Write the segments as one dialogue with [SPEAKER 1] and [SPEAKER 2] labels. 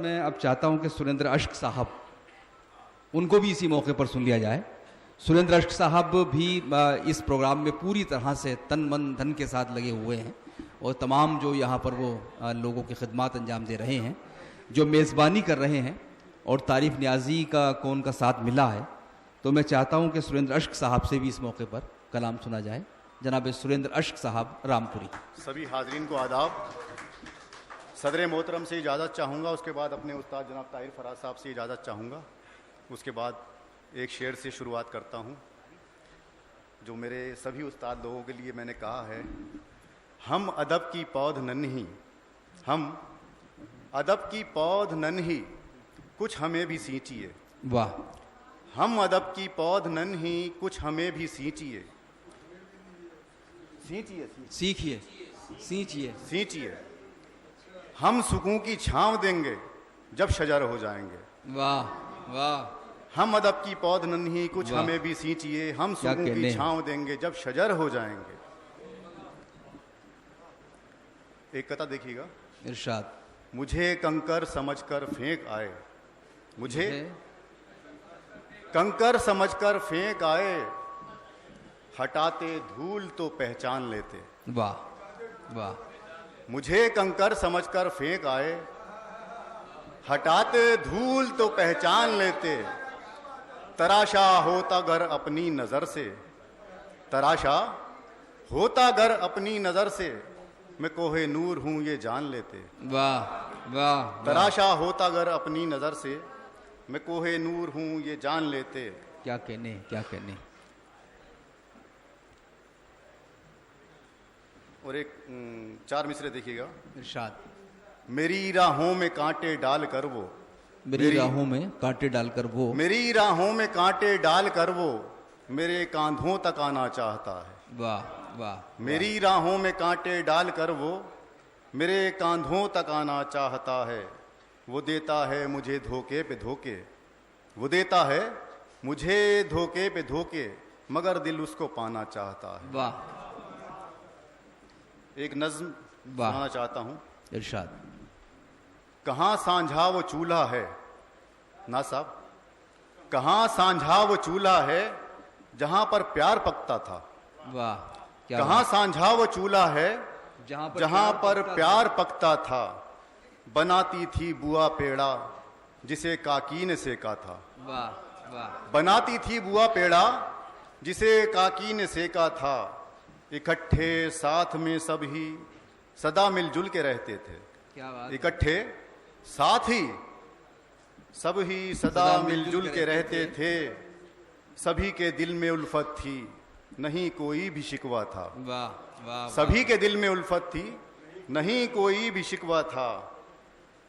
[SPEAKER 1] मैं अब चाहता हूं कि सुरेंद्र अश्क साहब, उनको भी इसी मौके पर सुन लिया जाए। सुरेंद्र अश्क साहब भी इस प्रोग्राम में पूरी तरह से तन मन धन के साथ लगे हुए हैं और तमाम जो यहाँ पर वो लोगों की खिदमत अंजाम दे रहे हैं, जो मेज़बानी कर रहे हैं और तारीफ़ न्याजी का को उनका साथ मिला है, तो मैं चाहता हूँ कि सुरेंद्र अश्क साहब से भी इस मौके पर कलाम सुना जाए। जनाब सुरेंद्र अश्क साहब, रामपुरी।
[SPEAKER 2] सभी हाजरीन को आदाब। सदर मोहतरम से इजाज़त चाहूँगा, उसके बाद अपने उस्ताद जनाब ताहिर फराज साहब से इजाज़त चाहूँगा। उसके बाद एक शेर से शुरुआत करता हूँ जो मेरे सभी उस्ताद लोगों के लिए मैंने कहा है। हम अदब की पौध नन्ही, हम अदब की पौध नन्ही, कुछ हमें भी सींचिए।
[SPEAKER 1] वाह।
[SPEAKER 2] हम अदब की पौध नन्ही, कुछ हमें भी सींचिए। सींचिए,
[SPEAKER 1] सीखिए, सींचिए,
[SPEAKER 2] सींचिए। हम सुकून की छांव देंगे जब शजर हो जाएंगे।
[SPEAKER 1] वाह वाह।
[SPEAKER 2] हम अदब की पौध नन्ही, कुछ हमें भी सींचिए। हम सुकून की छांव देंगे जब शजर हो जाएंगे। एक कथा देखिएगा।
[SPEAKER 1] इरशाद।
[SPEAKER 2] मुझे कंकर समझकर फेंक आए, मुझे कंकर समझकर फेंक आए, हटाते धूल तो पहचान लेते।
[SPEAKER 1] वाह वाह।
[SPEAKER 2] मुझे कंकर समझकर फेंक आए, हटाते धूल तो पहचान लेते। तराशा होता घर अपनी नजर से, तराशा होता घर अपनी नजर से, मैं कोहे नूर हूं ये जान लेते।
[SPEAKER 1] वाह वाह।
[SPEAKER 2] तराशा होता घर अपनी नजर से, मैं कोहे नूर हूं ये जान लेते।
[SPEAKER 1] क्या कहने, क्या कहने।
[SPEAKER 2] और एक 4 मिसरे देखिएगा।
[SPEAKER 1] इरशाद।
[SPEAKER 2] मेरी राहों में कांटे डाल कर वो,
[SPEAKER 1] मेरी राहों में कांटे डालकर वो,
[SPEAKER 2] मेरी राहों में कांटे डाल कर वो मेरे कांधों तक आना चाहता है।
[SPEAKER 1] वाह वाह।
[SPEAKER 2] मेरी राहों में कांटे डाल कर वो मेरे कांधों तक आना चाहता है। वो देता है मुझे धोखे पे धोखे, वो देता है मुझे धोखे पे धोखे, मगर दिल उसको पाना चाहता है।
[SPEAKER 1] वाह।
[SPEAKER 2] एक नज्म सुनाना चाहता हूँ।
[SPEAKER 1] इरशाद।
[SPEAKER 2] कहाँ सांझा वो चूल्हा है ना साहब, कहाँ सांझा वो चूल्हा है जहां पर प्यार पकता था।
[SPEAKER 1] वाह।
[SPEAKER 2] कहाँ सांझा वो चूल्हा है जहां पर प्यार पकता था। बनाती थी बुआ पेड़ा जिसे काकी ने सेका था।
[SPEAKER 1] वाह वाह।
[SPEAKER 2] बनाती थी बुआ पेड़ा जिसे काकी ने सेका था। इकट्ठे साथ में सब ही सदा मिलजुल के रहते थे।
[SPEAKER 1] क्या बात।
[SPEAKER 2] इकट्ठे साथ ही सब ही सदा मिलजुल के रहते थे। सभी के दिल में उल्फत थी, नहीं कोई भी शिकवा था।
[SPEAKER 1] वाह वाह।
[SPEAKER 2] सभी के दिल में उल्फत थी, नहीं कोई भी शिकवा था।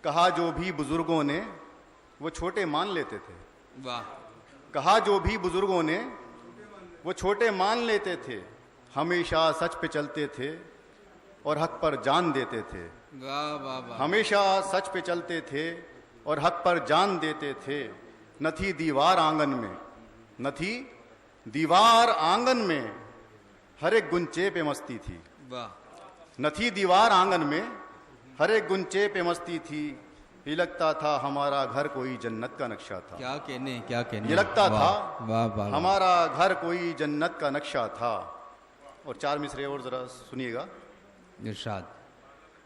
[SPEAKER 2] कहा जो भी बुजुर्गों ने वो छोटे मान लेते थे।
[SPEAKER 1] वाह।
[SPEAKER 2] कहा जो भी बुजुर्गों ने वो छोटे मान लेते थे। हमेशा सच पे चलते थे और हक पर जान देते थे।
[SPEAKER 1] वाह वाह वाह।
[SPEAKER 2] हमेशा सच पे चलते थे और हक पर जान देते थे। न थी दीवार आंगन में, न थी दीवार आंगन में, हर एक गुंचे पे मस्ती थी।
[SPEAKER 1] वाह।
[SPEAKER 2] न थी दीवार आंगन में, हर एक गुंचे पे मस्ती थी। ये लगता था हमारा घर कोई जन्नत का नक्शा था।
[SPEAKER 1] क्या कहने, क्या कहने।
[SPEAKER 2] ये लगता था
[SPEAKER 1] वाह वाह।
[SPEAKER 2] हमारा घर कोई जन्नत का नक्शा था। और 4 मिसरे और जरा सुनिएगा।
[SPEAKER 1] इरशाद।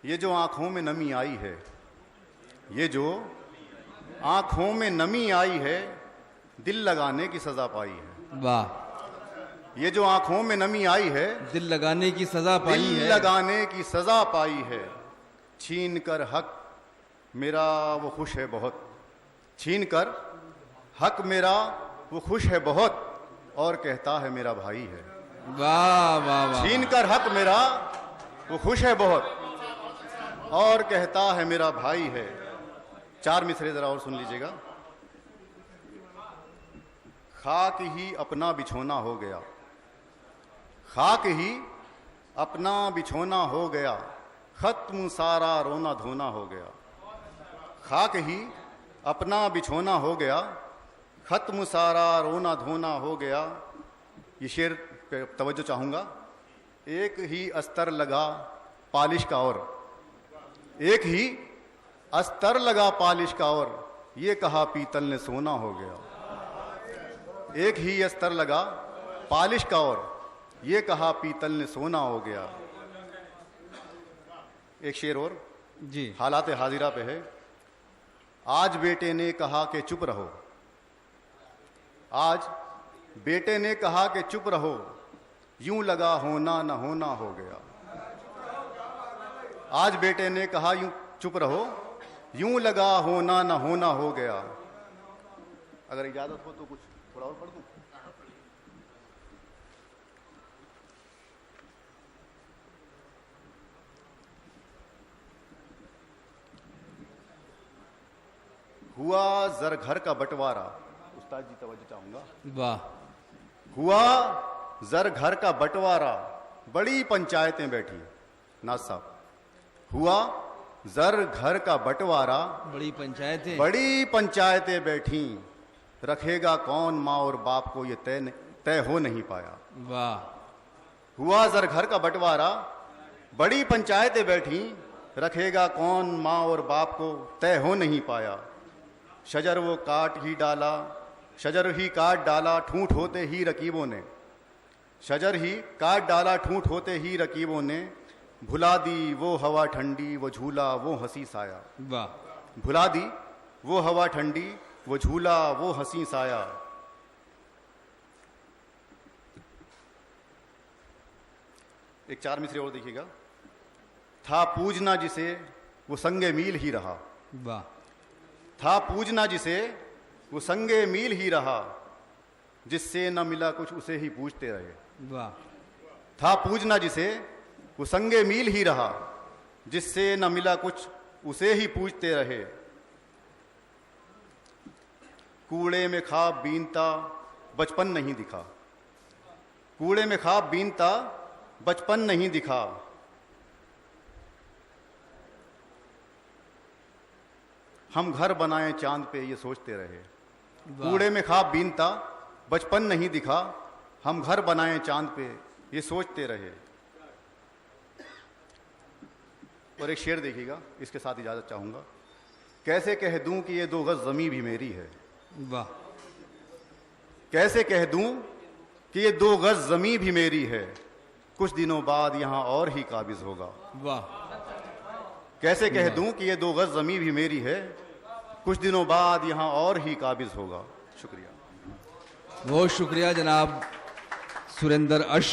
[SPEAKER 2] ये जो आंखों में नमी आई है, ये जो आंखों में नमी आई है, दिल लगाने की सजा पाई है।
[SPEAKER 1] वाह।
[SPEAKER 2] ये जो आंखों में नमी आई है,
[SPEAKER 1] दिल लगाने की सजा पाई है।
[SPEAKER 2] दिल लगाने की सजा पाई है। छीन कर हक मेरा वो खुश है बहुत, छीन कर हक मेरा वो खुश है बहुत, और कहता है मेरा भाई है।
[SPEAKER 1] वाह वाह वाह।
[SPEAKER 2] छीन कर हक मेरा वो खुश है बहुत, और कहता है मेरा भाई है। 4 मिसरे जरा और सुन लीजिएगा। खाक ही अपना बिछोना हो गया, खाक ही अपना बिछोना हो गया, खत्म सारा रोना धोना हो गया। खाक ही अपना बिछोना हो गया, खत्म सारा रोना धोना हो गया। ये शेर पे तवज्जो चाहूंगा। एक ही अस्तर लगा पालिश का और, एक ही अस्तर लगा पालिश का और ये कहा पीतल ने सोना हो गया। एक ही अस्तर लगा पालिश का और ये कहा पीतल ने सोना हो गया। एक शेर और
[SPEAKER 1] जी।
[SPEAKER 2] हालात हाजिरा पे है। आज बेटे ने कहा कि चुप रहो, आज बेटे ने कहा कि चुप रहो, यूं लगा होना न होना हो गया। आज बेटे ने कहा यूं चुप रहो, यूं लगा होना न होना हो गया। अगर इजाजत हो तो कुछ थोड़ा और पढ़ दूं। हुआ जर घर का बंटवारा, उस्ताद जी तवज्जो चाहूंगा।
[SPEAKER 1] वाह।
[SPEAKER 2] हुआ जर घर का बंटवारा, बड़ी पंचायतें बैठी। नाज साहब, हुआ जर घर का बंटवारा,
[SPEAKER 1] बड़ी पंचायतें,
[SPEAKER 2] बड़ी पंचायतें बैठी, रखेगा कौन माँ और बाप को ये तय हो नहीं पाया।
[SPEAKER 1] वाह।
[SPEAKER 2] हुआ जर घर का बंटवारा, बड़ी पंचायतें बैठी, रखेगा कौन माँ और बाप को तय हो नहीं पाया। शजर वो काट ही डाला, शजर ही काट डाला ठूंठ होते ही रकीबों ने, शजर ही काट डाला ठूंठ होते ही रकीबों ने, भुला दी वो हवा ठंडी वो झूला वो हंसी साया।
[SPEAKER 1] वाह।
[SPEAKER 2] भुला दी वो हवा ठंडी वो झूला वो हंसी साया। एक चार मिसरे और देखिएगा। था पूजना जिसे वो संगे मील ही रहा।
[SPEAKER 1] वाह।
[SPEAKER 2] था पूजना जिसे वो संगे मील ही रहा, जिससे न मिला कुछ उसे ही पूछते रहे।
[SPEAKER 1] वाह।
[SPEAKER 2] था पूजना जिसे वो संगे मील ही रहा, जिससे न मिला कुछ उसे ही पूछते रहे। कूड़े में ख्वाब बीनता बचपन नहीं दिखा, कूड़े में ख्वाब बीनता बचपन नहीं दिखा। हम घर बनाए चांद पे ये सोचते रहे। कूड़े में ख्वाब बीनता बचपन नहीं दिखा, हम घर बनाए चांद पे ये सोचते रहे। और एक शेर देखिएगा, इसके साथ इजाजत चाहूंगा। कैसे कह दूं कि ये 2 गज जमीन भी मेरी है।
[SPEAKER 1] वाह।
[SPEAKER 2] कैसे कह दूं कि ये 2 गज जमीन भी मेरी है, कुछ दिनों बाद यहां और ही काबिज होगा।
[SPEAKER 1] वाह।
[SPEAKER 2] कैसे कह दूं कि ये 2 गज जमीन भी मेरी है, कुछ दिनों बाद यहां और ही काबिज होगा। शुक्रिया।
[SPEAKER 1] बहुत शुक्रिया जनाब सुरेंद्र अश्क।